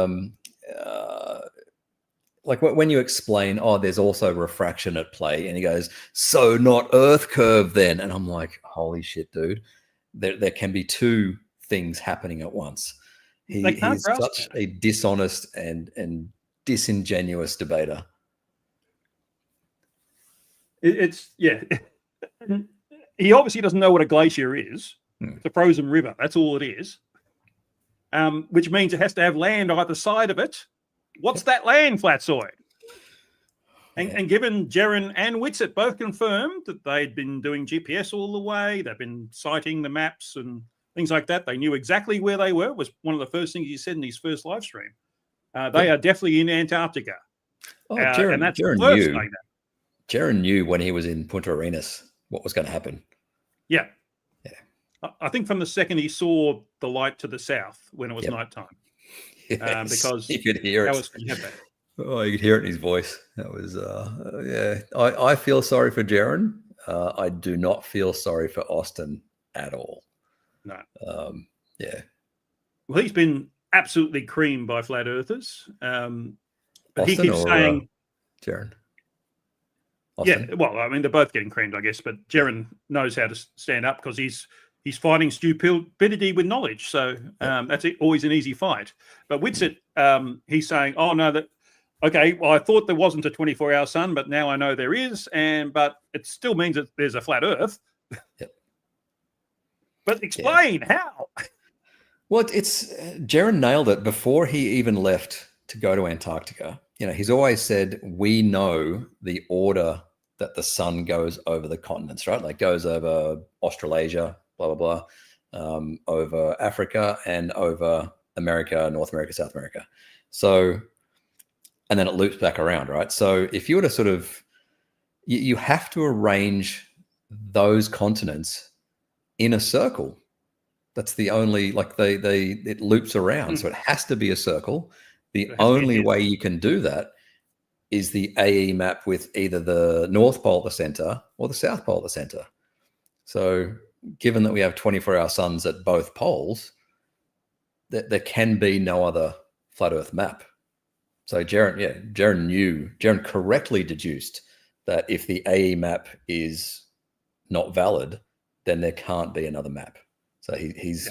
like when you explain, oh, there's also refraction at play, and he goes, so not Earth curve then, and I'm like, holy shit, dude, there can be two things happening at once. He's such a dishonest and disingenuous debater. It's he obviously doesn't know what a glacier is. It's a frozen river. That's all it is. Which means it has to have land either side of it. What's that land, Flatsoid? And given Jeran and Whitsett both confirmed that they'd been doing GPS all the way, they've been citing the maps and things like that. They knew exactly where they were. Was one of the first things he said in his first live stream. They are definitely in Antarctica. Oh, and that's Jeran knew when he was in Punta Arenas what was going to happen. Yeah. I think from the second he saw the light to the south when it was nighttime. Yes, because you could hear it. Oh, you could hear it in his voice. That was, I feel sorry for Jeran. I do not feel sorry for Austin at all. No. Yeah. Well, he's been absolutely creamed by flat earthers. But Austin he keeps saying, Jeran. Austin? Yeah, well, I mean, they're both getting creamed, I guess, but Jeran knows how to stand up because he's fighting stupidity with knowledge. So that's always an easy fight. But Whitsett, he's saying, oh, no, okay, well, I thought there wasn't a 24-hour sun, but now I know there is, but it still means that there's a flat Earth. Yep. But explain how. Well, Jeran nailed it before he even left to go to Antarctica. You know, he's always said, we know the order that the sun goes over the continents, right? Like goes over Australasia, blah, blah, blah, over Africa and over America, North America, South America. So, and then it loops back around, right? So if you were to sort of, you have to arrange those continents in a circle. That's the only, like it loops around. So it has to be a circle. The only way you can do that is the AE map with either the North Pole at the center or the South Pole at the center. So given that we have 24-hour suns at both poles, there can be no other flat Earth map. So Jeran correctly deduced that if the AE map is not valid, then there can't be another map. So he's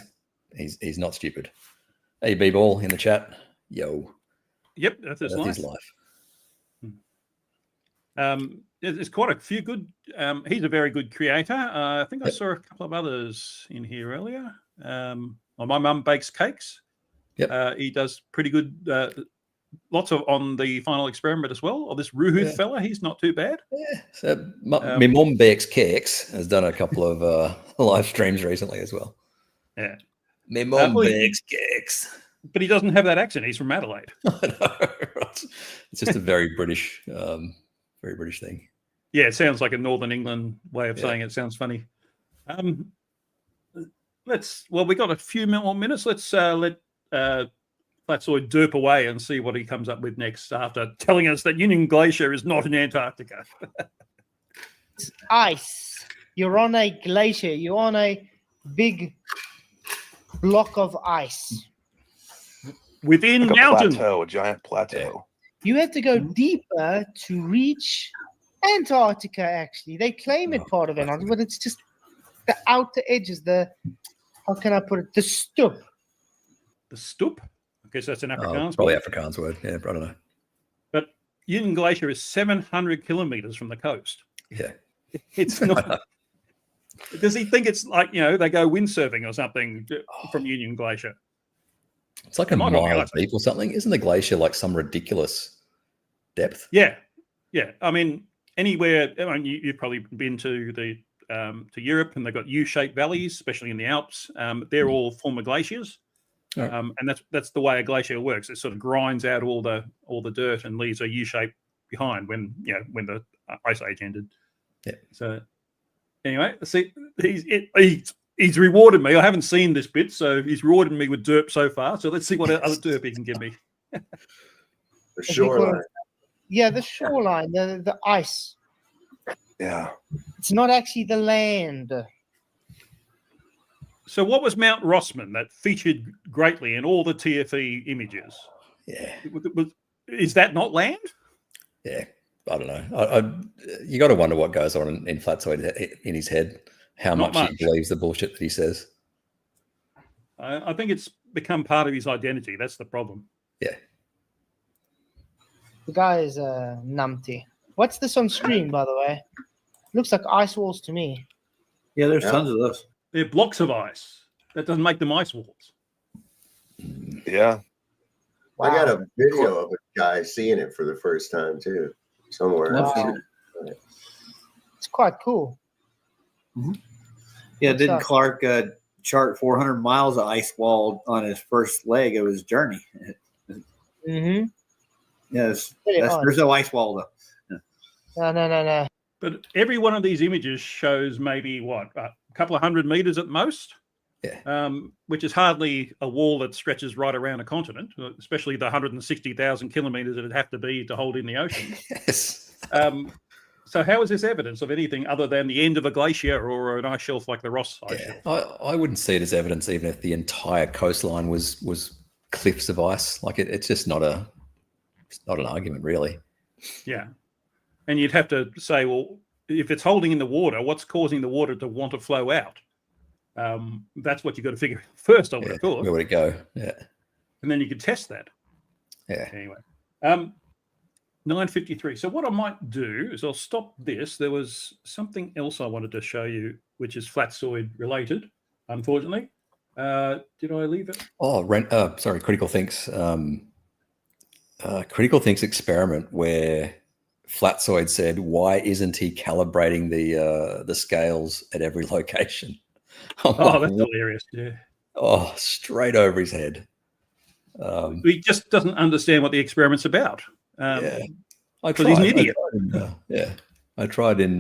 not stupid. Hey, B-Ball in the chat. Yo. Yep, that's his life. There's quite a few good. He's a very good creator. I think I saw a couple of others in here earlier. My mum bakes cakes. Yep. He does pretty good. Lots of on the final experiment as well. Or this Roohif fella, he's not too bad. Yeah. So my mum bakes cakes. Has done a couple of live streams recently as well. Yeah. My mum bakes cakes. But he doesn't have that accent. He's from Adelaide. I know, right? It's just a very British thing. Yeah, it sounds like a Northern England way of saying it. Sounds funny. We got a few more minutes. Let's let Flatsoid derp away and see what he comes up with next after telling us that Union Glacier is not in Antarctica. It's ice. You're on a glacier. You're on a big block of ice. Within like mountains. A giant plateau. You have to go deeper to reach Antarctica, actually. They claim it part of Antarctica, but it's just the outer edges, how can I put it? The stoop. The stoop? I guess that's an Afrikaans probably word. Afrikaans word. Yeah, I don't know. But Union Glacier is 700 kilometers from the coast. Yeah. It's not. Does he think it's like, they go windsurfing or something from Union Glacier? It's like a mile deep or something. Isn't the glacier like some ridiculous depth? Yeah. Yeah. I mean, anywhere, you've probably been to to Europe, and they've got U-shaped valleys, especially in the Alps. They're all former glaciers. Right. And that's the way a glacier works. It sort of grinds out all the dirt and leaves a U-shape behind when the ice age ended. Yeah. So anyway, see, he's he's rewarded me. I haven't seen this bit, so he's rewarded me with derp so far. So let's see what other derp he can give me. The shoreline. Yeah, the shoreline, the ice. Yeah. It's not actually the land. So what was Mount Rossman that featured greatly in all the TFE images? Yeah. Is that not land? Yeah. I don't know. You got to wonder what goes on in Flatsoid in his head, how Not much much. he believes the bullshit that he says. I think it's become part of his identity. That's the problem. Yeah. The guy is numpty. What's this on screen, by the way? Looks like ice walls to me. Yeah, there's Yeah. tons of those. They're blocks of ice. That doesn't make them ice walls. Yeah. I got a video of a guy seeing it for the first time too, somewhere. Wow. It's quite cool. Yeah, What's didn't up? Clark chart 400 miles of ice wall on his first leg of his journey? Mm-hmm. Yes, Pretty odd. there's no ice wall though. No. But every one of these images shows maybe what, a couple of 100 meters at most, which is hardly a wall that stretches right around a continent, especially the 160,000 kilometers that it'd have to be to hold in the ocean. Yes. So how is this evidence of anything other than the end of a glacier or an ice shelf like the Ross ice shelf? I wouldn't see it as evidence even if the entire coastline was cliffs of ice. Like it's just not an argument, really. Yeah. And you'd have to say, well, if it's holding in the water, what's causing the water to want to flow out? That's what you've got to figure out first, I would have thought. Where would it go? Yeah. And then you could test that. Yeah. Anyway, 9:53. So what I might do is I'll stop this. There was something else I wanted to show you, which is Flatsoid related, unfortunately. Did I leave it? Oh, sorry, Critical Thinks. Critical Thinks experiment where Flatsoid said, "Why isn't he calibrating the scales at every location?" Oh, that's hilarious. Yeah. Oh, straight over his head. He just doesn't understand what the experiment's about. Yeah, He's an idiot. I tried in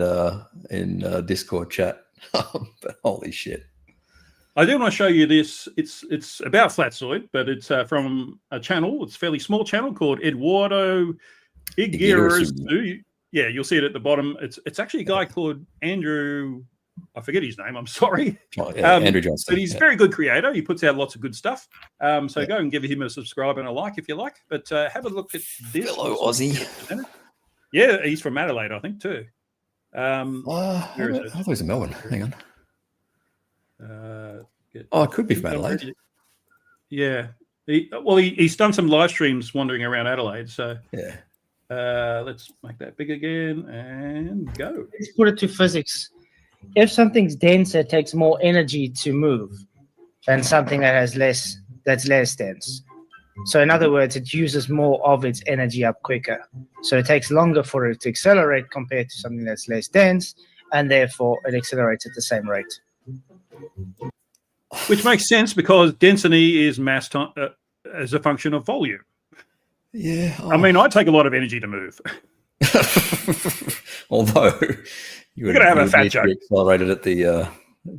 Discord chat, but holy shit. I do want to show you this. It's about Flatsoid, but it's from a channel. It's a fairly small channel called Eduardo Iguerazu. Yeah, you'll see it at the bottom. It's actually a guy called Andrew. I forget his name. I'm sorry. Andrew Johnson. But he's a very good creator. He puts out lots of good stuff. So go and give him a subscribe and a like if you like. But have a look at this. Fellow Aussie. Yeah, he's from Adelaide, I think, too. I thought it was in Melbourne. Hang on. It could be from Adelaide. Yeah. He's done some live streams wandering around Adelaide. So yeah. Let's make that big again and go. Let's put it to physics. If something's denser, it takes more energy to move than something that's less dense. So in other words, it uses more of its energy up quicker. So it takes longer for it to accelerate compared to something that's less dense, and therefore it accelerates at the same rate. Which makes sense because density is mass as a function of volume. Yeah. I mean, I take a lot of energy to move. Although you would have a fat joke. Accelerated at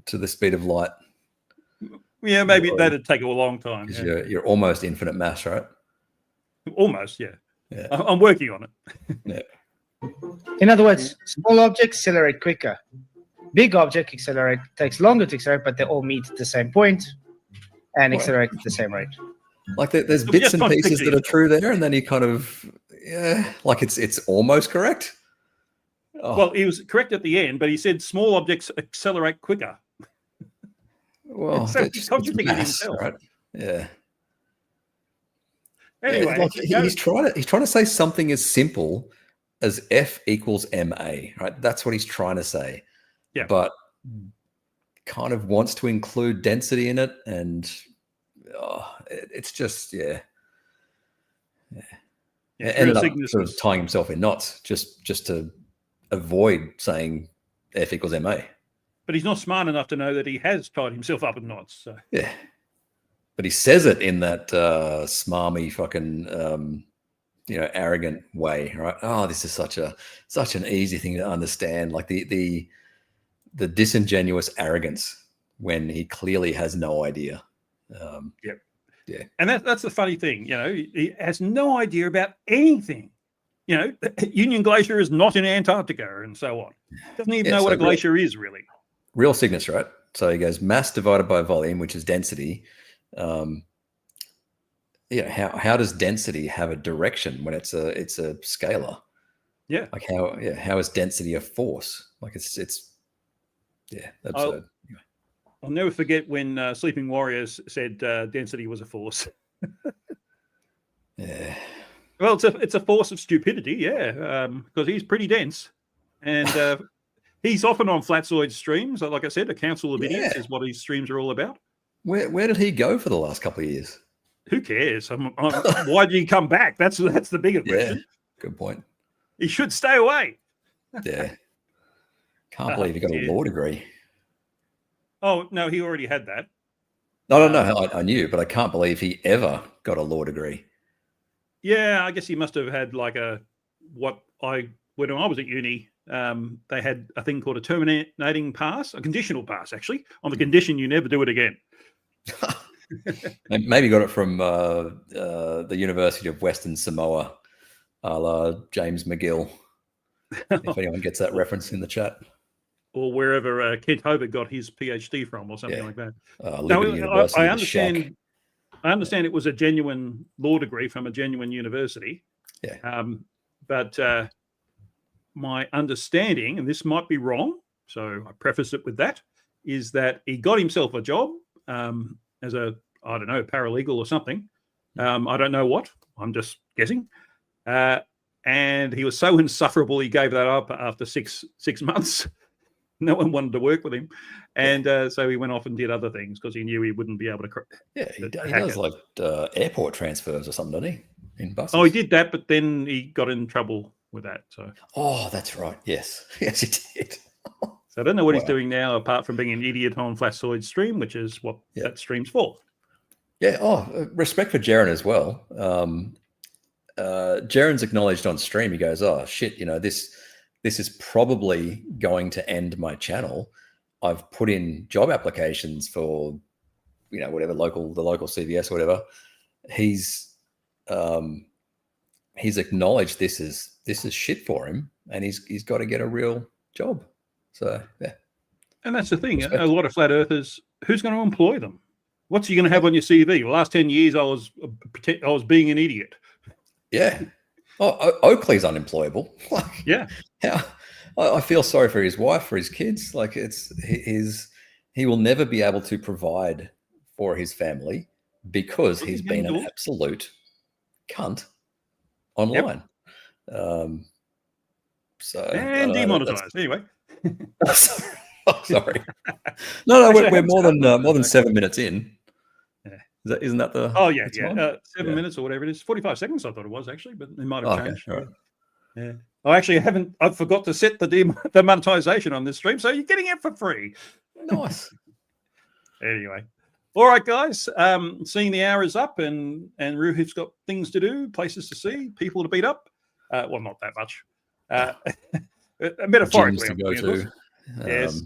to the speed of light. Yeah, maybe that'd take a long time. Yeah. You're almost infinite mass, right? Almost, yeah. I'm working on it. Yeah. In other words, small objects accelerate quicker. Big object takes longer to accelerate, but they all meet at the same point and accelerate at the same rate. Like there's bits and pieces that are true there, and then he kind of like it's almost correct. Oh. Well, he was correct at the end, but he said small objects accelerate quicker. Well, so he's contradicting himself, right? Yeah. Anyway, he's trying to say something as simple as F equals ma, right? That's what he's trying to say. Yeah. But kind of wants to include density in it, and it's just ended up sort of tying himself in knots just to avoid saying F equals ma. But he's not smart enough to know that he has tied himself up in knots. So. Yeah. But he says it in that smarmy fucking arrogant way, right? Oh, this is such an easy thing to understand. Like the disingenuous arrogance when he clearly has no idea. Yep. Yeah. And that's the funny thing, he has no idea about anything. Union Glacier is not in Antarctica and so on. Doesn't even know what a glacier is, really. Real cygnus, right? So he goes mass divided by volume, which is density. How does density have a direction when it's a scalar? Yeah. Like how is density a force? Like it's absurd. I'll never forget when Sleeping Warriors said density was a force. Yeah. Well, it's a force of stupidity, because he's pretty dense, and he's often on Flatzoid streams. Like I said, a council of idiots is what his streams are all about. Where did he go for the last couple of years? Who cares? Why did he come back? That's the bigger question. Good point. He should stay away. Yeah. Can't believe he got a law degree. Oh, no, he already had that. No, I knew, but I can't believe he ever got a law degree. Yeah, I guess he must have had when I was at uni, they had a thing called a terminating pass, a conditional pass, actually, on the condition you never do it again. Maybe got it from the University of Western Samoa, a la James McGill, if anyone gets that reference in the chat. Or wherever Kent Hobart got his PhD from, or something like that. I understand. I understand it was a genuine law degree from a genuine university. Yeah. But my understanding, and this might be wrong, so I preface it with that, is that he got himself a job as a, paralegal or something. I don't know what. I'm just guessing. And he was so insufferable, he gave that up after six months. No one wanted to work with him. And so he went off and did other things because he knew he wouldn't be able to. He does like airport transfers or something, doesn't he? In buses. Oh, he did that, but then he got in trouble with that. So. Oh, that's right. Yes. Yes, he did. So I don't know what he's doing now, apart from being an idiot on Flatzoid stream, which is what that stream's for. Yeah. Oh, respect for Jaren as well. Jaren's acknowledged on stream. He goes, "Oh shit, this is probably going to end my channel. I've put in job applications for, whatever the local CVS or whatever." He's acknowledged this is shit for him, and he's got to get a real job. So yeah. And that's the thing. Respect. A lot of flat earthers, who's going to employ them? What's he going to have on your CV? The last 10 years, I was being an idiot. Yeah. Oh, Oakley's unemployable. Yeah. I feel sorry for his wife, for his kids. Like he will never be able to provide for his family because he's been an absolute cunt online. Yep. And demonetized. Anyway. Sorry. No, we're more than 7 minutes in. Isn't that the? Oh yeah, 7 minutes or whatever it is. 45 seconds, I thought it was actually, but it might have changed. Okay. Yeah. I actually I forgot to set the monetization on this stream, so you're getting it for free. Nice. Anyway, all right, guys. Seeing the hour is up, and Roohif's got things to do, places to see, people to beat up. Well, not that much. Metaphorically, to go to. Yes.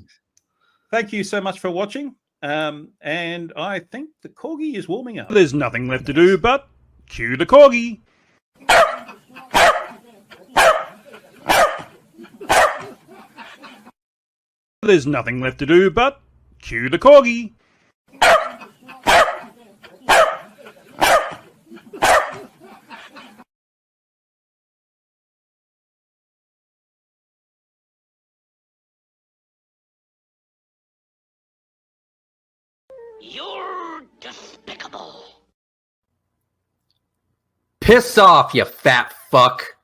Thank you so much for watching. And I think the corgi is warming up. There's nothing left to do but cue the corgi. There's nothing left to do but cue the corgi. You're despicable. Piss off, you fat fuck.